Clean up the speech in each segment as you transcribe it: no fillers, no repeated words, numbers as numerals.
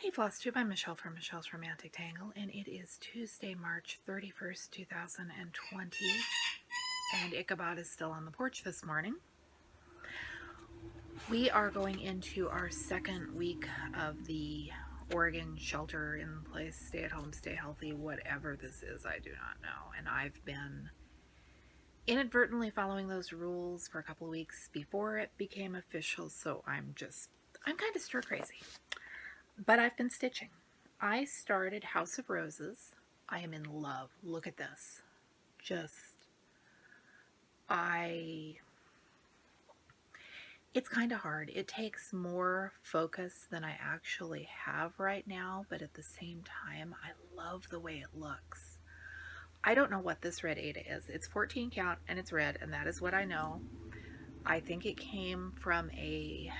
Hey Flosstube, I'm Michelle from Michelle's Romantic Tangle, and it is Tuesday, March 31st, 2020, and Ichabod is still on the porch this morning. We are going into our second week of the Oregon shelter-in-place, stay-at-home, stay-healthy, whatever this is, I do not know, and I've been inadvertently following those rules for a couple of weeks before it became official, so I'm kind of stir-crazy. But I've been stitching. I started House of Roses. I am in love. Look at this. It's kind of hard. It takes more focus than I actually have right now, but at the same time, I love the way it looks. I don't know what this red Ada is. It's 14 count and it's red, and that is what I know. I think it came from a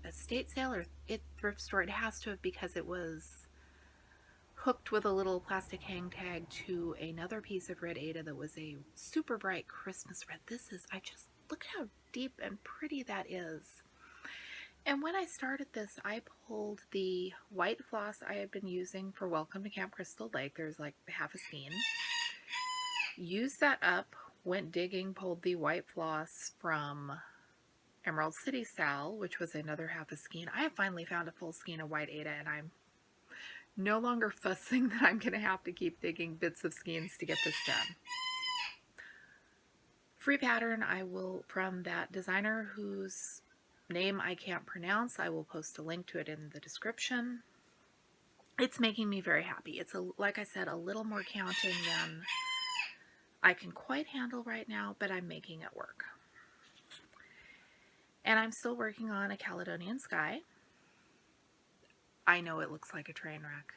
estate sale or thrift store. It has to have, because it was hooked with a little plastic hang tag to another piece of red Ada that was a super bright Christmas red. Look how deep and pretty that is. And when I started this, I pulled the white floss I had been using for Welcome to Camp Crystal Lake. There's like half a skein. Used that up, went digging, pulled the white floss from Emerald City Sal, which was another half a skein. I have finally found a full skein of white Ada, and I'm no longer fussing that I'm going to have to keep digging bits of skeins to get this done. Free pattern from that designer whose name I can't pronounce. I will post a link to it in the description. It's making me very happy. It's, like I said, a little more counting than I can quite handle right now, but I'm making it work. And I'm still working on a Caledonian Sky. I know it looks like a train wreck.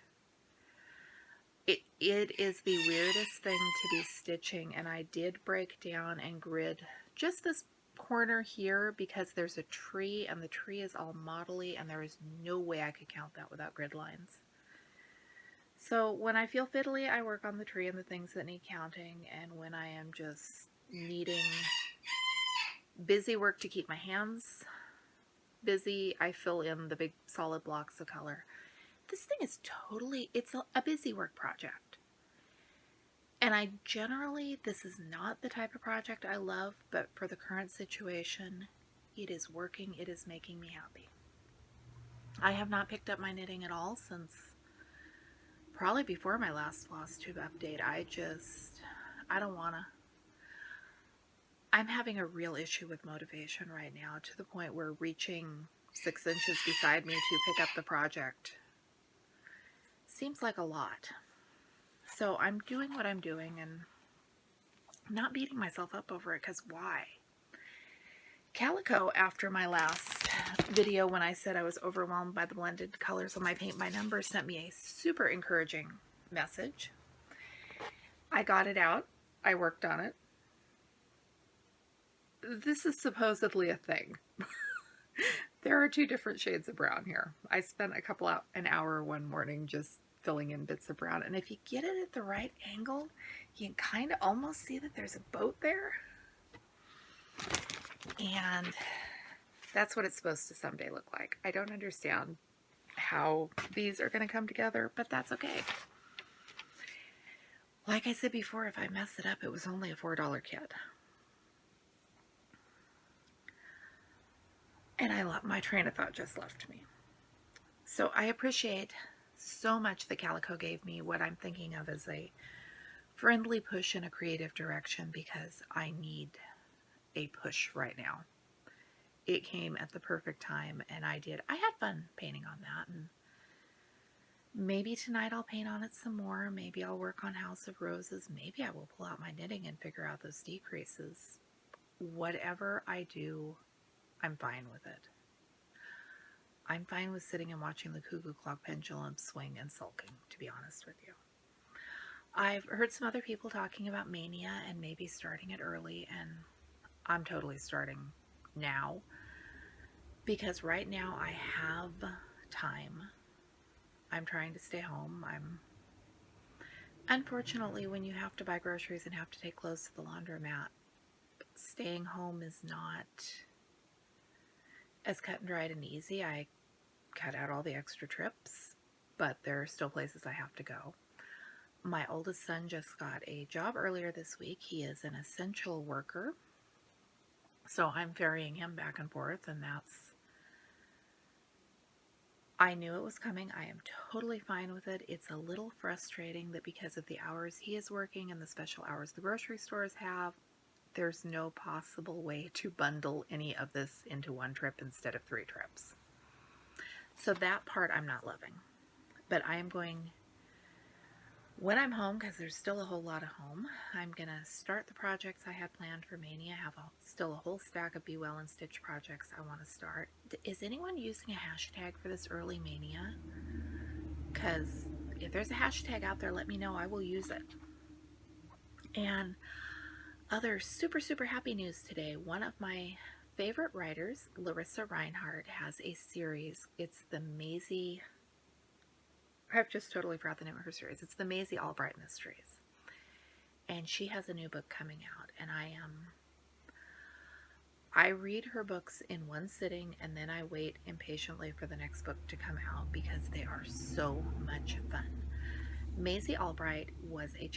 It is the weirdest thing to be stitching, and I did break down and grid just this corner here because there's a tree, and the tree is all modelly, and there is no way I could count that without grid lines. So when I feel fiddly, I work on the tree and the things that need counting, and when I am just needing busy work to keep my hands busy, I fill in the big solid blocks of color. This thing is it's a busy work project. And this is not the type of project I love, but for the current situation, it is working. It is making me happy. I have not picked up my knitting at all since probably before my last Flosstube update. I don't want to. I'm having a real issue with motivation right now, to the point where reaching 6 inches beside me to pick up the project seems like a lot. So I'm doing what I'm doing and not beating myself up over it, because why? Calico, after my last video when I said I was overwhelmed by the blended colors on my paint by number, sent me a super encouraging message. I got it out. I worked on it. This is supposedly a thing. There are 2 different shades of brown here. I spent an hour one morning just filling in bits of brown, and if you get it at the right angle, you can kind of almost see that there's a boat there. And that's what it's supposed to someday look like. I don't understand how these are going to come together, but that's okay. Like I said before, if I mess it up, it was only a $4 kit. And my train of thought just left me. So I appreciate so much that Calico gave me what I'm thinking of as a friendly push in a creative direction, because I need a push right now. It came at the perfect time, and I had fun painting on that, and maybe tonight I'll paint on it some more. Maybe I'll work on House of Roses. Maybe I will pull out my knitting and figure out those decreases. Whatever I do, I'm fine with it. I'm fine with sitting and watching the cuckoo clock pendulum swing and sulking, to be honest with you. I've heard some other people talking about Maynia and maybe starting it early, and I'm totally starting now, because right now I have time. I'm trying to stay home. Unfortunately, when you have to buy groceries and have to take clothes to the laundromat, staying home is not as cut and dried and easy. I cut out all the extra trips. but there are still places I have to go. My oldest son just got a job earlier this week. He is an essential worker, so I'm ferrying him back and forth, and I knew it was coming. I am totally fine with it. It's a little frustrating that because of the hours he is working and the special hours the grocery stores have, there's no possible way to bundle any of this into one trip instead of 3 trips. So that part I'm not loving. But I am going, when I'm home, because there's still a whole lot of home, I'm going to start the projects I had planned for Maynia. I have still a whole stack of Be Well and Stitch projects I want to start. Is anyone using a hashtag for this early Maynia? Because if there's a hashtag out there, let me know. I will use it. And other super, super happy news today. One of my favorite writers, Larissa Reinhardt, has a series. It's the Maisie... I've just totally forgot the name of her series. It's the Maisie Albright Mysteries. And she has a new book coming out. And I read her books in one sitting, and then I wait impatiently for the next book to come out because they are so much fun. Maisie Albright was the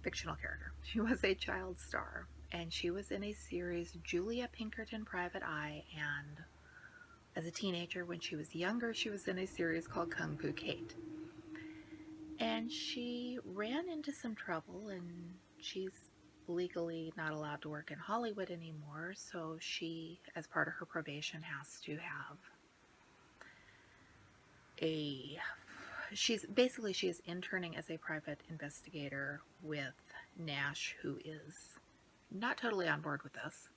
fictional character. She was a child star, and she was in a series, Julia Pinkerton Private Eye, and as a teenager, when she was younger, she was in a series called Kung Fu Kate. And she ran into some trouble, and she's legally not allowed to work in Hollywood anymore, so she, as part of her probation, has to have she is interning as a private investigator with Nash, who is not totally on board with this.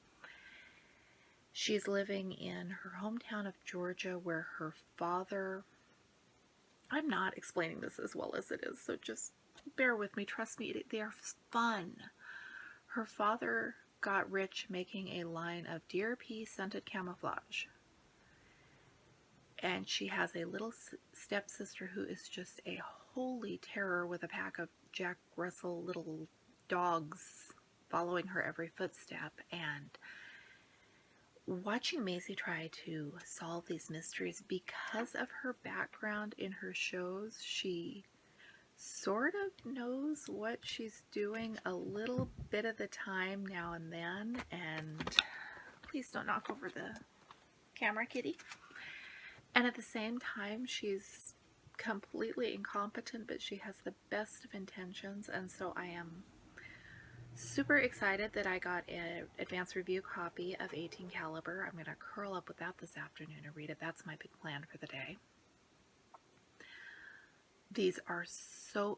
She's living in her hometown of Georgia, where her father... I'm not explaining this as well as it is, so just bear with me. Trust me, they are fun. Her father got rich making a line of deer pea scented camouflage. And she has a little stepsister who is just a holy terror with a pack of Jack Russell little dogs following her every footstep. And watching Maisie try to solve these mysteries, because of her background in her shows, she sort of knows what she's doing a little bit of the time now and then. And please don't knock over the camera, kitty. And at the same time, she's completely incompetent, but she has the best of intentions. And so I am super excited that I got an advanced review copy of 18 Caliber. I'm going to curl up with that this afternoon and read it. That's my big plan for the day. These are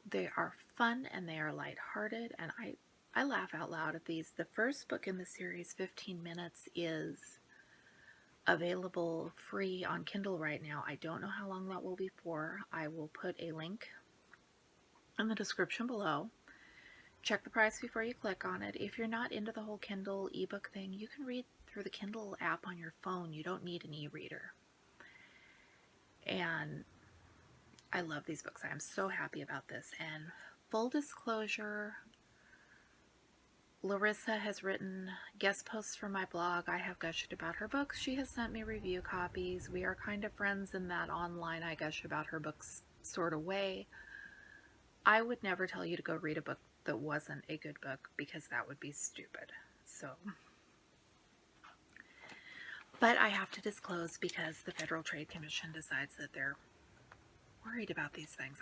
they are fun and they are lighthearted, and I laugh out loud at these. The first book in the series, 15 Minutes, is available free on Kindle right now. I don't know how long that will be for. I will put a link in the description below. Check the price before you click on it. If you're not into the whole Kindle ebook thing, you can read through the Kindle app on your phone. You don't need an e-reader. And I love these books. I am so happy about this. And full disclosure, Larissa has written guest posts for my blog. I have gushed about her books. She has sent me review copies. We are kind of friends in that online I gush about her books sort of way. I would never tell you to go read a book that wasn't a good book, because that would be stupid. So, but I have to disclose because the Federal Trade Commission decides that they're worried about these things.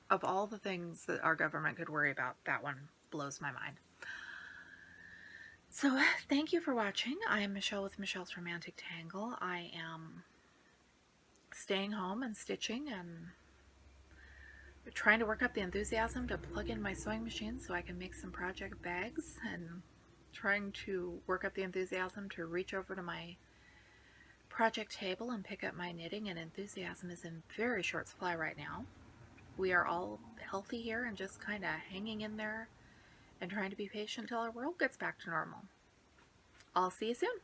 Of all the things that our government could worry about, that one blows my mind. So, thank you for watching. I am Michelle with Michelle's Romantic Tangle. I am staying home and stitching and trying to work up the enthusiasm to plug in my sewing machine so I can make some project bags, and trying to work up the enthusiasm to reach over to my project table and pick up my knitting, and enthusiasm is in very short supply right now. We are all healthy here and just kind of hanging in there and trying to be patient until our world gets back to normal. I'll see you soon.